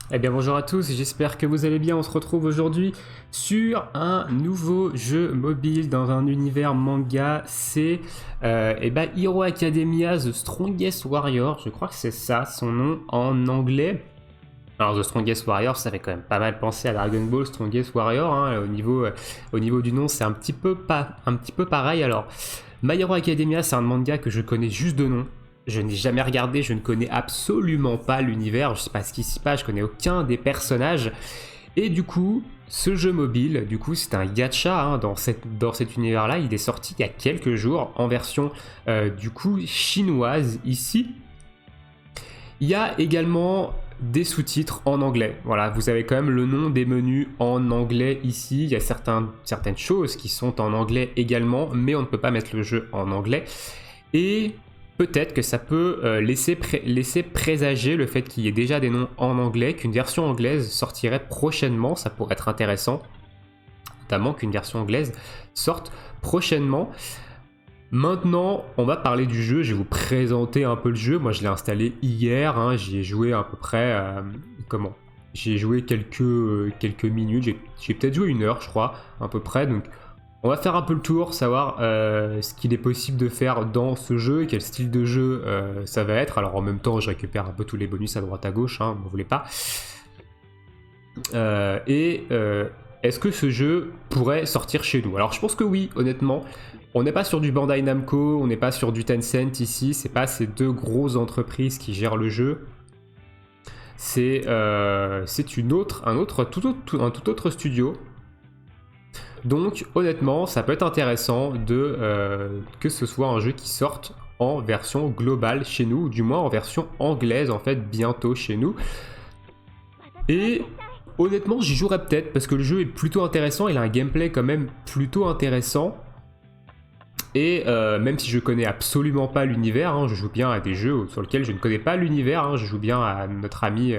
Eh bien bonjour à tous, j'espère que vous allez bien. On se retrouve aujourd'hui sur un nouveau jeu mobile dans un univers manga. C'est Hero Academia The Strongest Warrior, je crois que c'est ça son nom en anglais. Alors The Strongest Warrior, ça fait quand même pas mal penser à Dragon Ball Strongest Warrior, hein. Au niveau du nom, c'est un petit peu pareil. Alors My Hero Academia, c'est un manga que je connais juste de nom. Je n'ai jamais regardé, je ne connais absolument pas l'univers, je sais pas ce qui s'y passe, je connais aucun des personnages. Et du coup, ce jeu mobile, c'est un gacha, hein, dans cet univers-là. Il est sorti il y a quelques jours en version chinoise ici. Il y a également des sous-titres en anglais. Voilà, vous avez quand même le nom des menus en anglais ici. Il y a certaines choses qui sont en anglais également, mais on ne peut pas mettre le jeu en anglais. Et peut-être que ça peut laisser présager le fait qu'il y ait déjà des noms en anglais, qu'une version anglaise sortirait prochainement. Ça pourrait être intéressant, notamment qu'une version anglaise sorte prochainement. Maintenant, on va parler du jeu. Je vais vous présenter un peu le jeu. Moi, je l'ai installé hier, hein. J'y ai joué à peu près... J'y ai joué quelques minutes. J'ai peut-être joué 1 heure, je crois, à peu près. Donc, on va faire un peu le tour, savoir ce qu'il est possible de faire dans ce jeu, quel style de jeu ça va être. Alors, en même temps, je récupère un peu tous les bonus à droite à gauche, hein, vous voulez pas. Est-ce que ce jeu pourrait sortir chez nous? Alors, je pense que oui, honnêtement. On n'est pas sur du Bandai Namco, on n'est pas sur du Tencent ici, c'est pas ces deux grosses entreprises qui gèrent le jeu. C'est un tout autre studio. Donc honnêtement, ça peut être intéressant que ce soit un jeu qui sorte en version globale chez nous, ou du moins en version anglaise en fait bientôt chez nous. Et honnêtement, j'y jouerai peut-être parce que le jeu est plutôt intéressant, il a un gameplay quand même plutôt intéressant. Et même si je connais absolument pas l'univers, hein, je joue bien à des jeux sur lesquels je ne connais pas l'univers, hein, je joue bien à notre ami...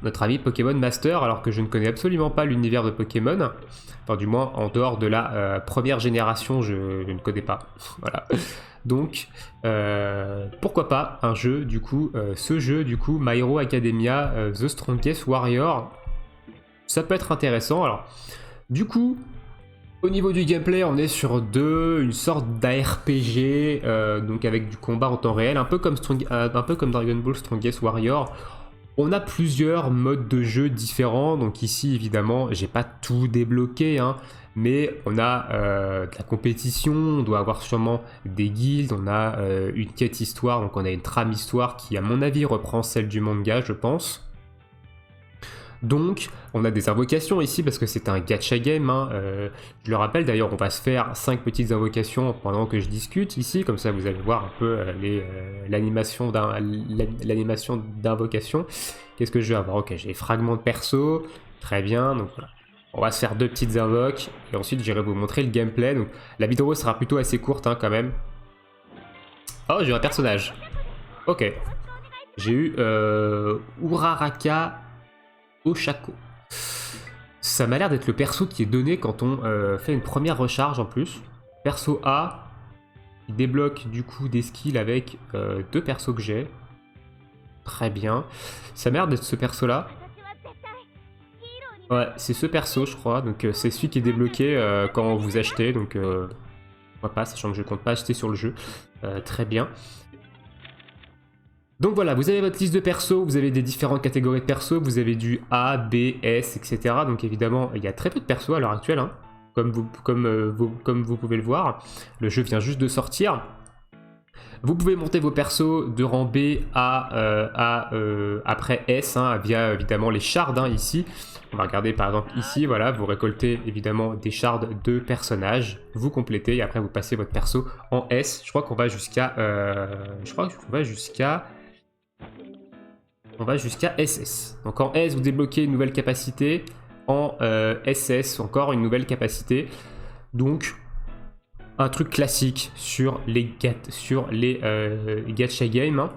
notre ami Pokémon Master, alors que je ne connais absolument pas l'univers de Pokémon. Enfin, du moins, en dehors de la première génération, je ne connais pas. Voilà. Donc, pourquoi pas un jeu, ce jeu, My Hero Academia The Strongest Warrior. Ça peut être intéressant. Alors, du coup... Au niveau du gameplay, on est sur une sorte d'ARPG, donc avec du combat en temps réel, un peu comme Dragon Ball Strongest Warrior. On a plusieurs modes de jeu différents, donc ici évidemment, j'ai pas tout débloqué, hein, mais on a de la compétition, on doit avoir sûrement des guildes, on a une quête histoire, donc on a une trame histoire qui, à mon avis, reprend celle du manga, je pense. Donc, on a des invocations ici parce que c'est un gacha game, hein. Je le rappelle d'ailleurs, on va se faire 5 petites invocations pendant que je discute ici, comme ça vous allez voir un peu l'animation d'invocation. Qu'est-ce que je vais avoir? Ok, j'ai les fragments de perso, très bien, donc voilà. On va se faire 2 petites invoques et ensuite j'irai vous montrer le gameplay. Donc la vidéo sera plutôt assez courte, hein, quand même. Oh, j'ai un personnage. Ok. J'ai eu Uraraka Oshako. Ça m'a l'air d'être le perso qui est donné quand on fait une première recharge en plus. Perso A, il débloque du coup des skills avec 2 persos que j'ai. Très bien. Ça m'a l'air d'être ce perso là. Ouais, c'est ce perso je crois. Donc c'est celui qui est débloqué quand vous achetez. Donc pourquoi pas, sachant que je compte pas acheter sur le jeu. Très bien. Donc voilà, vous avez votre liste de persos, vous avez des différentes catégories de persos, vous avez du A, B, S, etc. Donc évidemment, il y a très peu de persos à l'heure actuelle, hein, comme vous pouvez le voir. Le jeu vient juste de sortir. Vous pouvez monter vos persos de rang B après S, hein, via évidemment les shards, hein, ici. On va regarder par exemple ici, voilà, vous récoltez évidemment des shards de personnages, vous complétez et après vous passez votre perso en S. Je crois qu'on va jusqu'à... On va jusqu'à SS. Donc en S, vous débloquez une nouvelle capacité. En SS, encore une nouvelle capacité. Donc, un truc classique sur les gacha games. Hein.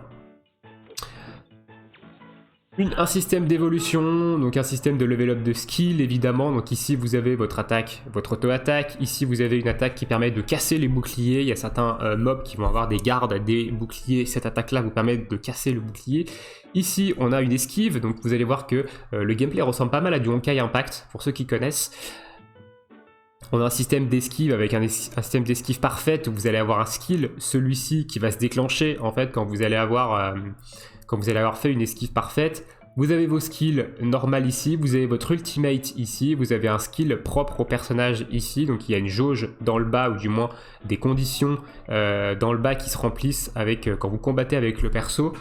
Un système d'évolution, donc un système de level up de skill évidemment. Donc ici vous avez votre attaque, votre auto-attaque. Ici vous avez une attaque qui permet de casser les boucliers. Il y a certains mobs qui vont avoir des gardes, des boucliers. Cette attaque là vous permet de casser le bouclier. Ici on a une esquive, donc vous allez voir que le gameplay ressemble pas mal à du Honkai Impact pour ceux qui connaissent. On a un système d'esquive avec un système d'esquive parfaite où vous allez avoir un skill, celui-ci qui va se déclencher en fait quand vous allez avoir fait une esquive parfaite. Vous avez vos skills normales ici, vous avez votre ultimate ici, vous avez un skill propre au personnage ici, donc il y a une jauge dans le bas ou du moins des conditions dans le bas qui se remplissent avec quand vous combattez avec le perso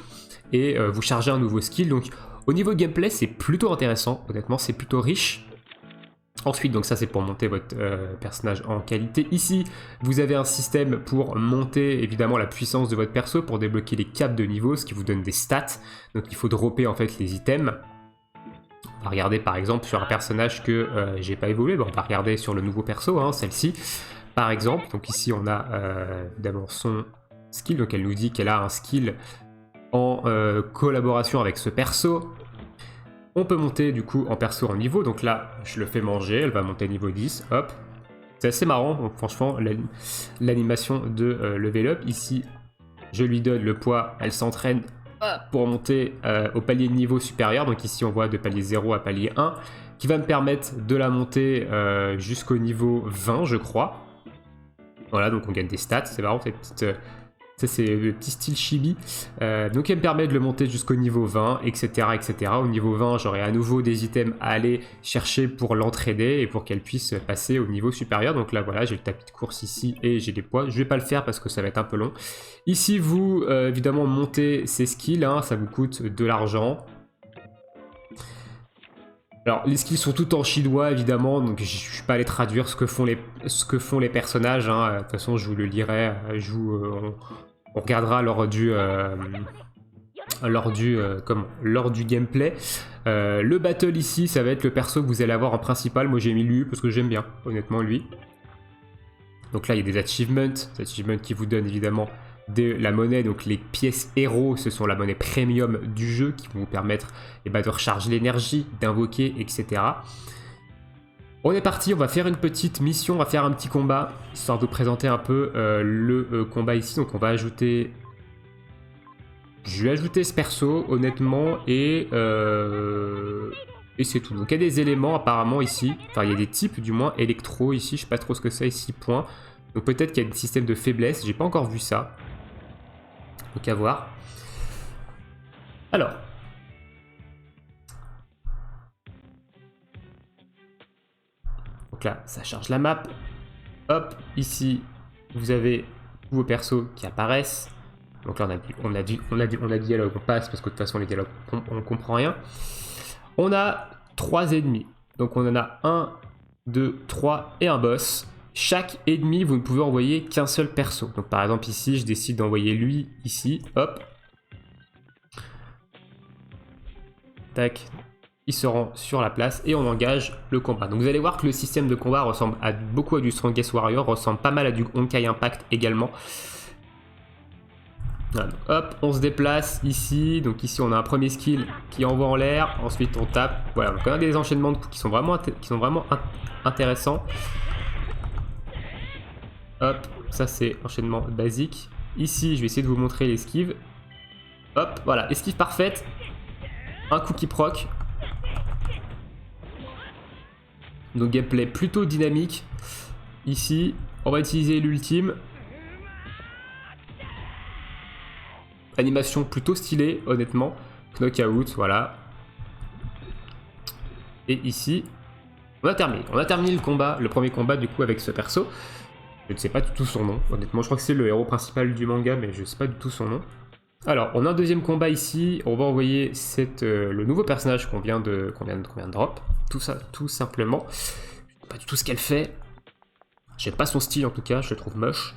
et vous chargez un nouveau skill. Donc au niveau gameplay c'est plutôt intéressant, honnêtement c'est plutôt riche. Ensuite, donc ça c'est pour monter votre personnage en qualité. Ici, vous avez un système pour monter évidemment la puissance de votre perso, pour débloquer les caps de niveau, ce qui vous donne des stats. Donc il faut dropper en fait les items. On va regarder par exemple sur un personnage que j'ai pas évolué, bon, on va regarder sur le nouveau perso, hein, celle-ci par exemple. Donc ici on a évidemment son skill, donc elle nous dit qu'elle a un skill en collaboration avec ce perso. On peut monter du coup en perso en niveau, donc là je le fais manger, elle va monter niveau 10, hop. C'est assez marrant, donc, franchement, l'animation de level up. Ici, je lui donne le poids, elle s'entraîne pour monter au palier de niveau supérieur. Donc ici on voit de palier 0 à palier 1, qui va me permettre de la monter jusqu'au niveau 20 je crois. Voilà, donc on gagne des stats, c'est marrant cette petite... Ça c'est le petit style chibi. Donc elle me permet de le monter jusqu'au niveau 20, etc., etc. Au niveau 20, j'aurai à nouveau des items à aller chercher pour l'entraider et pour qu'elle puisse passer au niveau supérieur. Donc là voilà, j'ai le tapis de course ici et j'ai des poids. Je vais pas le faire parce que ça va être un peu long. Ici vous, évidemment, montez ces skills, hein, ça vous coûte de l'argent. Alors les skills sont tout en chinois évidemment, donc je suis pas allé traduire ce que font les personnages, hein. De toute façon je vous le lirai, on regardera lors du gameplay. Le battle ici ça va être le perso que vous allez avoir en principal, moi j'ai mis lui parce que j'aime bien honnêtement lui. Donc là il y a des achievements qui vous donnent évidemment de la monnaie, donc les pièces héros, ce sont la monnaie premium du jeu qui vont vous permettre de recharger l'énergie, d'invoquer, etc. On est parti, on va faire une petite mission, on va faire un petit combat, histoire de présenter un peu le combat ici. Donc on va ajouter... Je vais ajouter ce perso, honnêtement, et c'est tout. Donc il y a des éléments apparemment ici, enfin il y a des types du moins, électro ici, je sais pas trop ce que c'est ici, point. Donc peut-être qu'il y a des systèmes de faiblesse, j'ai pas encore vu ça. Donc à voir. Alors. Donc là, ça charge la map. Hop, ici, vous avez vos persos qui apparaissent. Donc là, on a dit dialogue, on passe parce que de toute façon, les dialogues, on ne comprend rien. On a 3 ennemis. Donc on en a 1, 2, 3 et un boss. Chaque ennemi, vous ne pouvez envoyer qu'un seul perso. Donc par exemple ici, je décide d'envoyer lui ici. Hop. Tac. Il se rend sur la place et on engage le combat. Donc vous allez voir que le système de combat ressemble beaucoup à du Strongest Warrior, ressemble pas mal à du Honkai Impact également. Voilà, donc hop, on se déplace ici. Donc ici on a un premier skill qui envoie en l'air. Ensuite on tape. Voilà, donc on a des enchaînements de coups qui sont vraiment intéressants. Hop, ça c'est enchaînement basique. Ici, je vais essayer de vous montrer l'esquive. Hop, voilà, esquive parfaite. Un coup qui proc. Donc gameplay plutôt dynamique. Ici, on va utiliser l'ultime. Animation plutôt stylée, honnêtement. Knockout, voilà. Et ici, on a terminé. On a terminé le combat, le premier combat du coup avec ce perso. Je ne sais pas du tout son nom, honnêtement. Je crois que c'est le héros principal du manga, mais je ne sais pas du tout son nom. Alors, on a un deuxième combat ici. On va envoyer le nouveau personnage qu'on vient de drop. Tout ça, tout simplement. Je sais pas du tout ce qu'elle fait. J'aime pas son style en tout cas, je le trouve moche.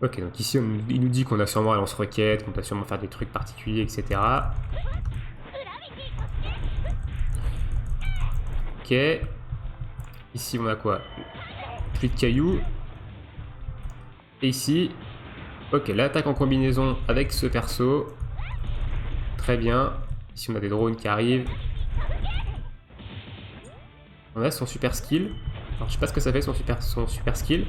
Ok, donc ici il nous dit qu'on a sûrement un lance-roquette, qu'on doit sûrement faire des trucs particuliers, etc. Ok. Ici on a quoi? Pluie de cailloux. Et ici, Ok, l'attaque en combinaison avec ce perso. Très bien. Ici on a des drones qui arrivent. On a son super skill. Alors je sais pas ce que ça fait son super skill.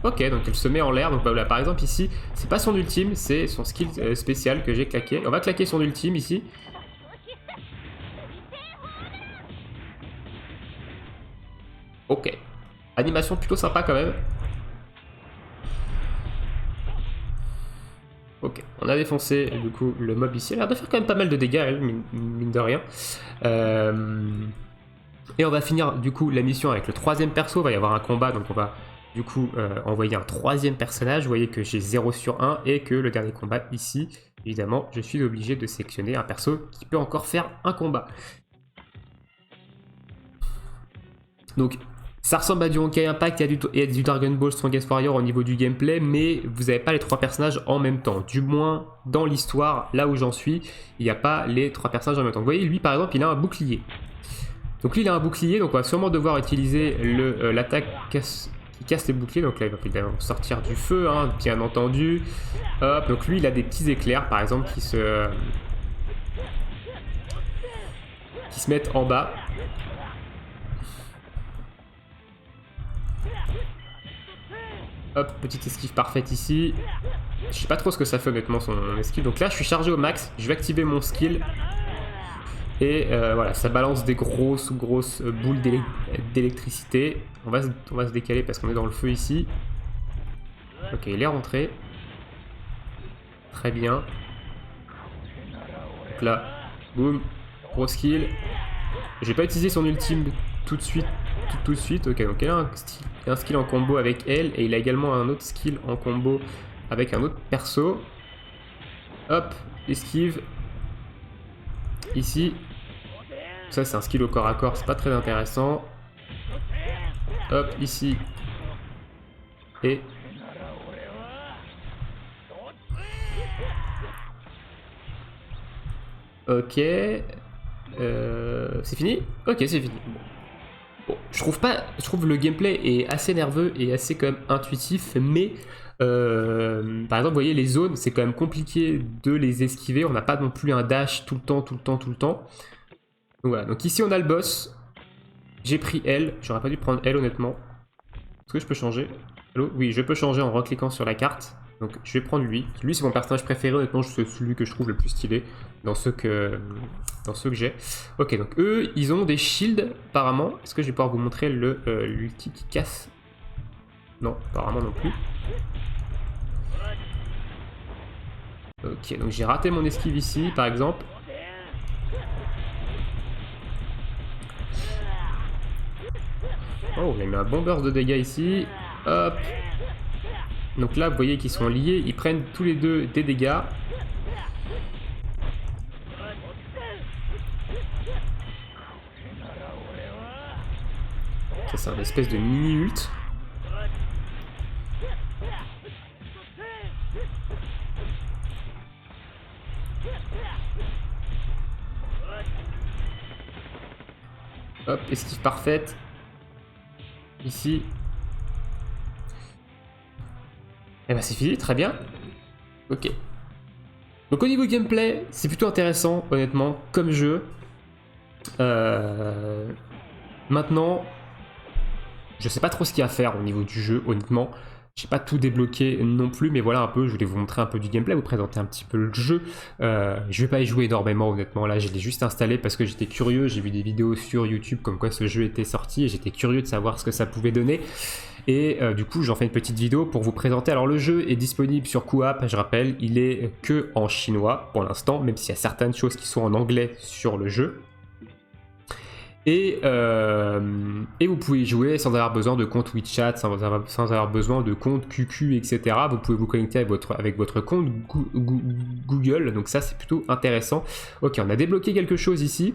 Ok, donc elle se met en l'air. Donc bah, voilà, par exemple ici, c'est pas son ultime, c'est son skill spécial que j'ai claqué. On va claquer son ultime ici. Ok. Animation plutôt sympa quand même. Ok, on a défoncé du coup le mob ici. Elle a l'air de faire quand même pas mal de dégâts, elle, mine de rien. Et on va finir du coup la mission avec le troisième perso. Il va y avoir un combat, donc on va du coup envoyer un troisième personnage. Vous voyez que j'ai 0 sur 1 et que le dernier combat ici, évidemment, je suis obligé de sélectionner un perso qui peut encore faire un combat. Donc ça ressemble à du Honkai Impact et à du Dragon Ball Strongest Warrior au niveau du gameplay, mais vous n'avez pas les 3 personnages en même temps. Du moins, dans l'histoire, là où j'en suis, il n'y a pas les 3 personnages en même temps. Vous voyez, lui par exemple, il a un bouclier. Donc lui, il a un bouclier, donc on va sûrement devoir utiliser l'attaque qui casse les boucliers. Donc là, il va évidemment sortir du feu, hein, bien entendu. Hop, donc lui, il a des petits éclairs, par exemple, qui se mettent en bas. Hop, petite esquive parfaite ici. Je sais pas trop ce que ça fait honnêtement son esquive. Donc là, je suis chargé au max. Je vais activer mon skill. Et voilà, ça balance des grosses boules d'électricité. On va se décaler parce qu'on est dans le feu ici. Ok, il est rentré. Très bien. Donc là, boum, gros skill. Je vais pas utiliser son ultime tout de suite. Ok, donc il a un skill en combo avec elle. Et il a également un autre skill en combo avec un autre perso. Hop, esquive. Ici. Ça, c'est un skill au corps à corps, c'est pas très intéressant. Hop, ici. Et... Ok. C'est fini? Ok, c'est fini. Bon, je trouve le gameplay est assez nerveux et assez quand même intuitif, mais par exemple, vous voyez, les zones, c'est quand même compliqué de les esquiver. On n'a pas non plus un dash tout le temps. Donc voilà, donc ici on a le boss. J'ai pris L, j'aurais pas dû prendre L honnêtement. Est-ce que je peux changer? Allô? Oui, je peux changer en recliquant sur la carte. Donc je vais prendre lui. Lui c'est mon personnage préféré, honnêtement, c'est celui que je trouve le plus stylé dans ceux que j'ai. Ok, donc eux, ils ont des shields apparemment. Est-ce que je vais pouvoir vous montrer l'ulti qui casse? Non, apparemment non plus. Ok, donc j'ai raté mon esquive ici, par exemple. Oh, il a mis un bon burst de dégâts ici. Hop. Donc là, vous voyez qu'ils sont liés. Ils prennent tous les deux des dégâts. Ça, c'est un espèce de mini-ult. Hop, esquive parfaite. Ici. Et bah c'est fini, très bien. Ok. Donc au niveau gameplay, c'est plutôt intéressant, honnêtement, comme jeu. Maintenant, je sais pas trop ce qu'il y a à faire au niveau du jeu, honnêtement. J'ai pas tout débloqué non plus, mais voilà un peu, je voulais vous montrer un peu du gameplay, vous présenter un petit peu le jeu. Je vais pas y jouer énormément, honnêtement, là je l'ai juste installé parce que j'étais curieux, j'ai vu des vidéos sur YouTube comme quoi ce jeu était sorti et j'étais curieux de savoir ce que ça pouvait donner. Et du coup j'en fais une petite vidéo pour vous présenter. Alors le jeu est disponible sur Coop, je rappelle, il est que en chinois pour l'instant, même s'il y a certaines choses qui sont en anglais sur le jeu. Et vous pouvez y jouer sans avoir besoin de compte WeChat, sans avoir besoin de compte QQ, etc. Vous pouvez vous connecter avec votre compte Google, donc ça c'est plutôt intéressant. Ok, on a débloqué quelque chose ici.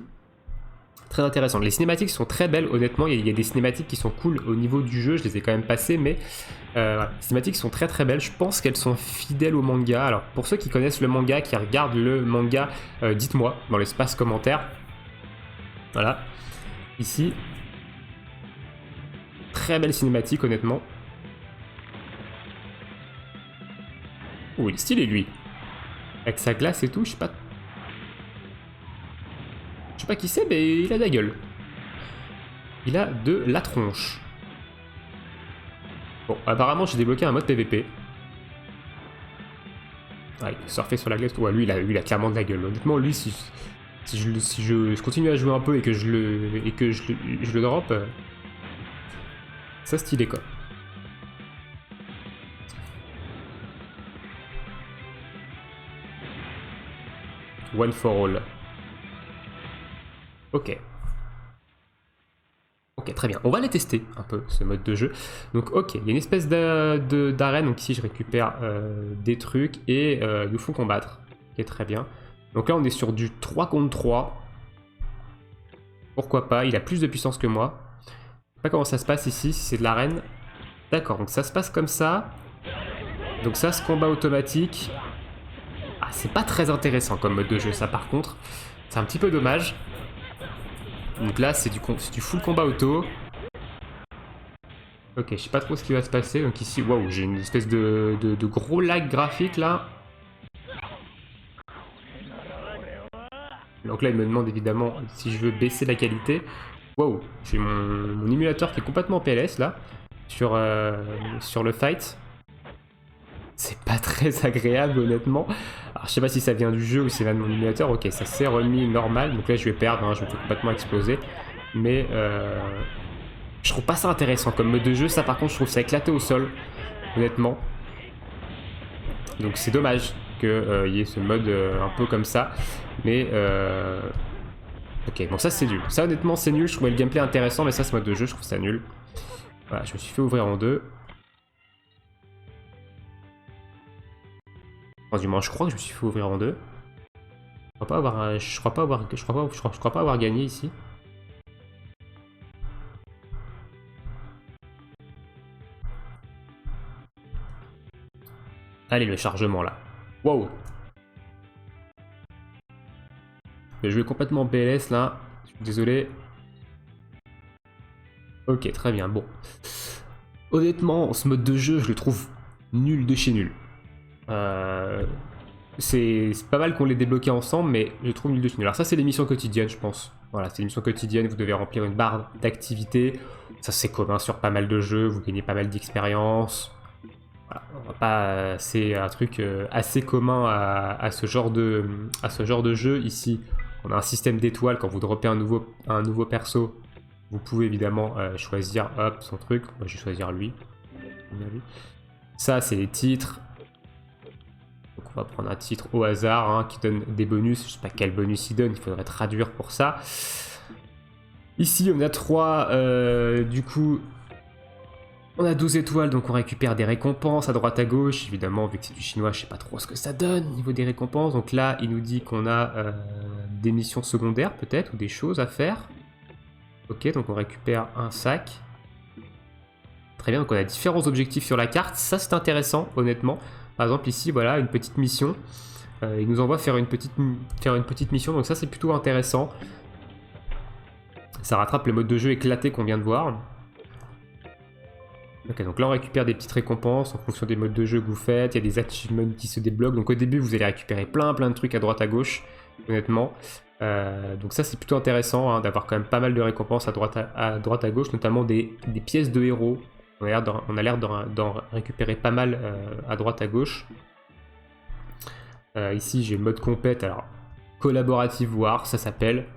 Très intéressant. Les cinématiques sont très belles, honnêtement. Il y a des cinématiques qui sont cool au niveau du jeu. Je les ai quand même passées, mais voilà. Les cinématiques sont très très belles. Je pense qu'elles sont fidèles au manga. Alors, pour ceux qui connaissent le manga, qui regardent le manga, dites-moi dans l'espace commentaire. Voilà. Ici. Très belle cinématique, honnêtement. Oh, il est stylé lui. Avec sa glace et tout, je sais pas. Je sais pas qui c'est, mais il a de la gueule. Il a de la tronche. Bon, apparemment j'ai débloqué un mode PVP. Ouais, il peut surfer sur la glace. Ouais, lui il a clairement de la gueule. Honnêtement, lui, si je continue à jouer un peu et que je le drop, ça stylé quoi. One for all. Ok. Ok, très bien. On va les tester un peu, ce mode de jeu. Donc, ok, il y a une espèce d'arène. Donc ici, je récupère des trucs et il nous faut combattre. Ok, très bien. Donc là, on est sur du 3 contre 3. Pourquoi pas? Il a plus de puissance que moi. Je sais pas comment ça se passe ici, si c'est de l'arène. D'accord, donc ça se passe comme ça. Donc ça, ce combat automatique... Ah, c'est pas très intéressant comme mode de jeu, ça, par contre. C'est un petit peu dommage. Donc là, c'est du full combat auto. Ok, je sais pas trop ce qui va se passer. Donc ici, waouh, j'ai une espèce de gros lag graphique là. Donc là, il me demande évidemment si je veux baisser la qualité. Waouh, j'ai mon émulateur qui est complètement PLS là, sur le fight. C'est pas très agréable honnêtement. Alors je sais pas si ça vient du jeu ou si ça vient de mon émulateur. Ok, ça s'est remis normal. Donc là, je vais perdre, hein, je me fais complètement exploser. Mais je trouve pas ça intéressant comme mode de jeu. Ça par contre, je trouve ça éclaté au sol, honnêtement. Donc c'est dommage qu'il y ait ce mode un peu comme ça. Mais ok, bon ça c'est nul. Ça honnêtement c'est nul, je trouvais le gameplay intéressant, mais ça ce mode de jeu je trouve ça nul. Voilà, je me suis fait ouvrir en deux. Enfin, du moins je crois que je me suis fait ouvrir en deux. Je crois pas avoir gagné ici. Allez, le chargement là. Wow. Je vais complètement en PLS là. Je suis désolé. Ok, très bien. Bon. Honnêtement, ce mode de jeu, je le trouve nul de chez nul. C'est pas mal qu'on l'ait débloqué ensemble, mais je trouve nul de chez nul. Alors ça, c'est les missions quotidiennes, je pense. Voilà, c'est les missions quotidiennes. Vous devez remplir une barre d'activité. Ça, c'est commun sur pas mal de jeux. Vous gagnez pas mal d'expérience. Voilà, on va pas, c'est un truc assez commun à ce genre de jeu. Ici, on a un système d'étoiles. Quand vous droppez un nouveau perso, vous pouvez évidemment choisir son truc. Moi, je vais choisir lui. Ça, c'est les titres. Donc, on va prendre un titre au hasard hein, qui donne des bonus. Je sais pas quel bonus il donne. Il faudrait traduire pour ça. Ici, on a 3 du coup. On a 12 étoiles, donc on récupère des récompenses à droite à gauche. Évidemment, vu que c'est du chinois, je sais pas trop ce que ça donne au niveau des récompenses. Donc là, il nous dit qu'on a des missions secondaires peut-être, ou des choses à faire. Ok, donc on récupère un sac. Très bien, donc on a différents objectifs sur la carte. Ça, c'est intéressant, honnêtement. Par exemple, ici, voilà, une petite mission. Il nous envoie faire une petite mission, donc ça, c'est plutôt intéressant. Ça rattrape le mode de jeu éclaté qu'on vient de voir. Ok, donc là on récupère des petites récompenses en fonction des modes de jeu que vous faites, il y a des achievements qui se débloquent, donc au début vous allez récupérer plein de trucs à droite à gauche, honnêtement. Donc ça c'est plutôt intéressant hein, d'avoir quand même pas mal de récompenses à droite à gauche, notamment des pièces de héros. On a l'air d'en récupérer pas mal à droite à gauche. Ici j'ai le mode compète, alors collaborative war, ça s'appelle.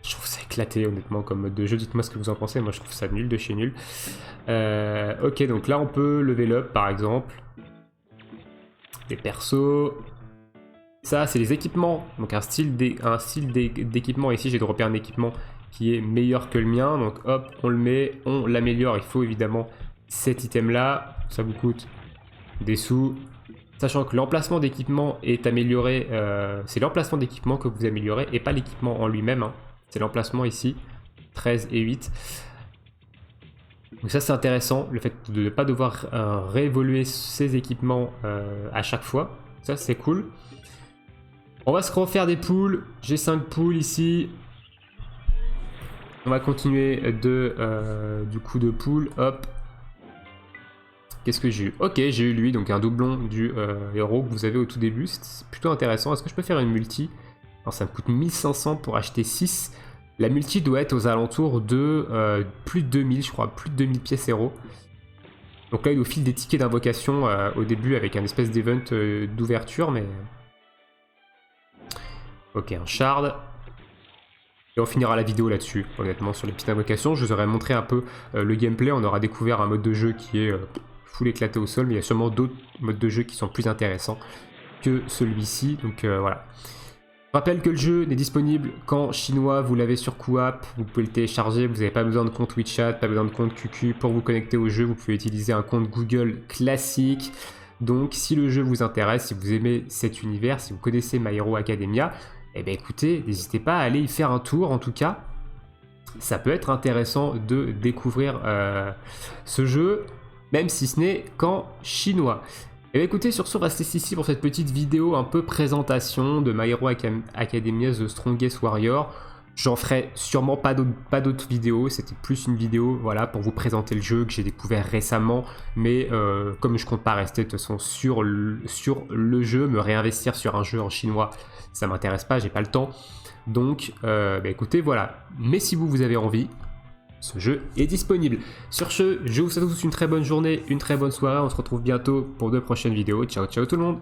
Je trouve ça éclaté honnêtement comme mode de jeu, dites-moi ce que vous en pensez, moi je trouve ça nul de chez nul. Ok, donc là on peut level up par exemple. Des persos. Ça c'est les équipements, donc un style d'équipement. Ici j'ai droppé un équipement qui est meilleur que le mien, donc hop on le met, on l'améliore. Il faut évidemment cet item là, ça vous coûte des sous. Sachant que l'emplacement d'équipement est amélioré, c'est l'emplacement d'équipement que vous améliorez et pas l'équipement en lui-même hein. C'est l'emplacement ici, 13 et 8. Donc ça c'est intéressant, le fait de ne pas devoir réévoluer ses équipements à chaque fois. Ça c'est cool. On va se refaire des poules. J'ai 5 poules ici. On va continuer du coup de poules. Hop. Qu'est-ce que j'ai eu? Ok, j'ai eu lui, donc un doublon du héros que vous avez au tout début. C'est plutôt intéressant. Est-ce que je peux faire une multi? Alors ça me coûte 1500 pour acheter 6. La multi doit être aux alentours de plus de 2000, je crois, plus de 2000 pièces héros. Donc là, il nous file des tickets d'invocation au début avec un espèce d'event d'ouverture, mais... Ok, un shard. Et on finira la vidéo là-dessus, honnêtement, sur les petites invocations. Je vous aurais montré un peu le gameplay. On aura découvert un mode de jeu qui est full éclaté au sol, mais il y a sûrement d'autres modes de jeu qui sont plus intéressants que celui-ci. Donc voilà. Je rappelle que le jeu n'est disponible qu'en chinois, vous l'avez sur QApp, vous pouvez le télécharger, vous n'avez pas besoin de compte WeChat, pas besoin de compte QQ pour vous connecter au jeu, vous pouvez utiliser un compte Google classique. Donc si le jeu vous intéresse, si vous aimez cet univers, si vous connaissez My Hero Academia, eh bien écoutez, n'hésitez pas à aller y faire un tour en tout cas. Ça peut être intéressant de découvrir ce jeu, même si ce n'est qu'en chinois. Et bien écoutez, sur ce, restez ici pour cette petite vidéo un peu présentation de My Hero Academia The Strongest Warrior. J'en ferai sûrement pas d'autres vidéos, c'était plus une vidéo voilà, pour vous présenter le jeu que j'ai découvert récemment. Mais comme je compte pas rester de toute façon sur le jeu, me réinvestir sur un jeu en chinois, ça m'intéresse pas, j'ai pas le temps. Donc écoutez, voilà. Mais si vous avez envie, ce jeu est disponible. Sur ce, je vous souhaite à tous une très bonne journée, une très bonne soirée. On se retrouve bientôt pour de prochaines vidéos. Ciao, ciao tout le monde!